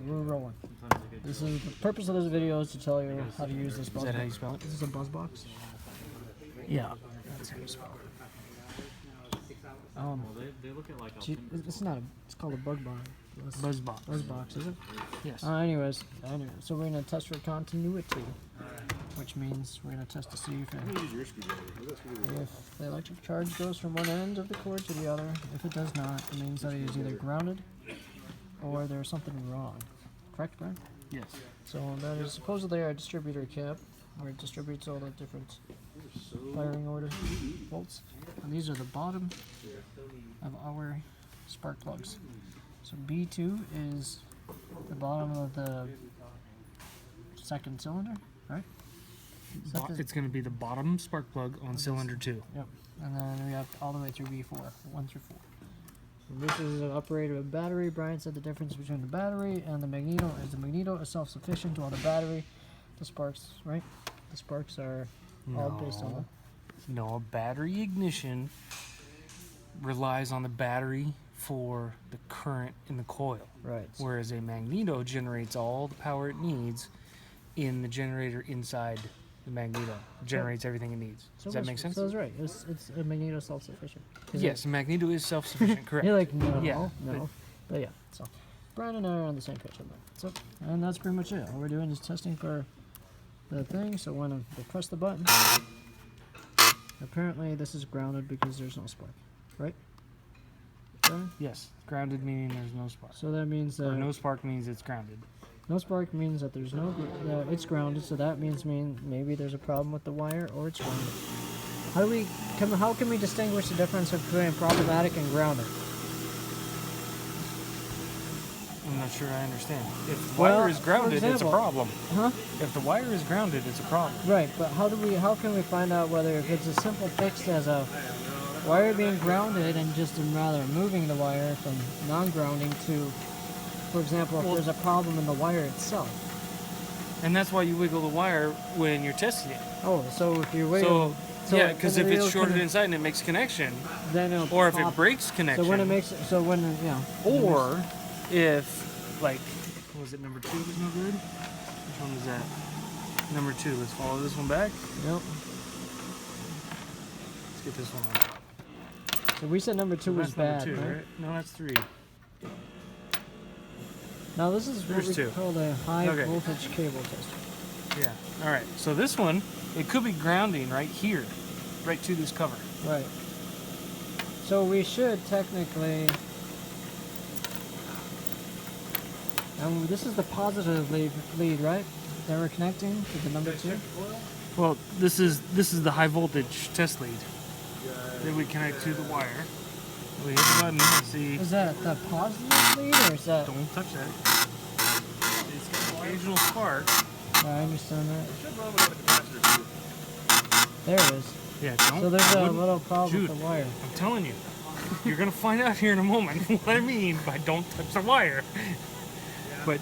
We're rolling. This is the purpose of this video is to tell you how to use this buzz box. Is that how you spell it? This is a buzz box. Yeah, that's how you spell it. They look at like It's not a. It's called a bug box. Buzz box. Buzz box, is it? Yes. Anyways, so we're gonna test for continuity, which means we're gonna test to see if the electric charge goes from one end of the cord to the other. If it does not, it means that it is either grounded or there's something wrong. Correct, Brian? Yes. So that is supposedly our distributor cap, where it distributes all the different firing order volts. And these are the bottom of our spark plugs. So B2 is the bottom of the second cylinder, right? It's going to be the bottom spark plug on cylinder 2. Yep. And then we have all the way through B4, 1 through 4. So this is an operator of battery. Brian said the difference between the battery and the magneto is the magneto is self-sufficient, while the battery, the sparks, right? The sparks are all based on the... No, a battery ignition relies on the battery for the current in the coil. Right. Whereas a magneto generates all the power it needs in the generator inside the magneto. Generates everything it needs. Does that make sense? So that's right. It's a magneto self-sufficient. Yes, a magneto is self-sufficient, correct. You're like, no, Yeah, no. But yeah, so Brian and I are on the same page on that. So, and that's pretty much it. All we're doing is testing for the thing. So when I press the button, apparently this is grounded because there's no spark, right? Brian? Yes, grounded meaning there's no spark. So that means that Or no spark means it's grounded. no spark means that there's no, it's grounded. So that means maybe there's a problem with the wire or it's grounded. How can we distinguish the difference between problematic and grounded? I'm not sure I understand. If the wire is grounded, it's a problem. Huh? If the wire is grounded, it's a problem. Right, but how can we find out whether if it's a simple fix as a wire being grounded and just rather moving the wire from non-grounding to, for example, if there's a problem in the wire itself. And that's why you wiggle the wire when you're testing it. Oh, so if you wiggle... So yeah, because if it's shorted inside and it makes connection, then it'll or if pop. it breaks connection, Or if, like, was it number 2 was no good? Which one was that? Number 2. Let's follow this one back. Yep. Let's get this one on. So we said number 2 was That's bad, number 2, right? right? No, that's 3. Now this is what Here's we 2. call a high voltage cable tester. Yeah. All right. So this one, it could be grounding right here, right to this cover. Right. So we should technically... And this is the positive lead, right? That we're connecting to the number 2? Well, this is the high voltage test lead that we connect to the wire. We hit the button and see. Is that the positive lead or is that... Don't touch that. It's got an occasional spark. I understand that. There it is. Yeah, don't. So there's a little problem Jude, with the wire. I'm telling you. You're going to find out here in a moment what I mean by don't touch the wire. But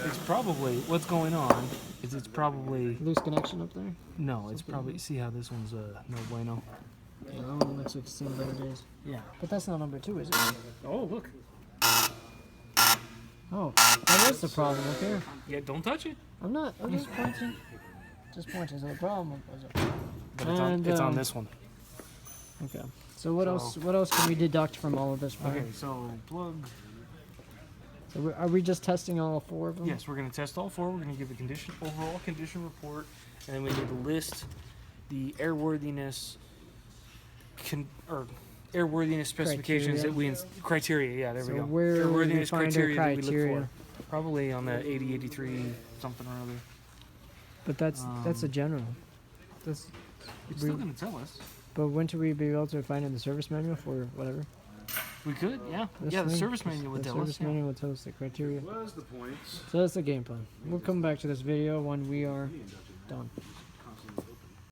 it's probably, what's going on is it's probably... Loose connection up there? No, it's probably, see how this one's no bueno? No, it looks like it's seen better days. Yeah. But that's not number 2, is it? Oh, look. Oh, that is the problem up here. Yeah, don't touch it. I'm just pointing. Just pointing. So the problem was up there. But it's on this one. Okay. So what else can we deduct from all of this? Brian? Okay, so plug. So are we just testing all 4 of them? Yes, we're going to test all 4. We're going to give a overall condition report, and then we need to list the airworthiness specifications criteria. Yeah, there we go. Where airworthiness find criteria our that we look for. Probably on the 80, 83 something or other. But that's a general. It's still going to tell us. But when should we be able to find in the service manual for whatever? We could, yeah. The service manual would tell us. The service manual would tell us the criteria. What's the points? So that's the game plan. We'll come back to this video when we are done.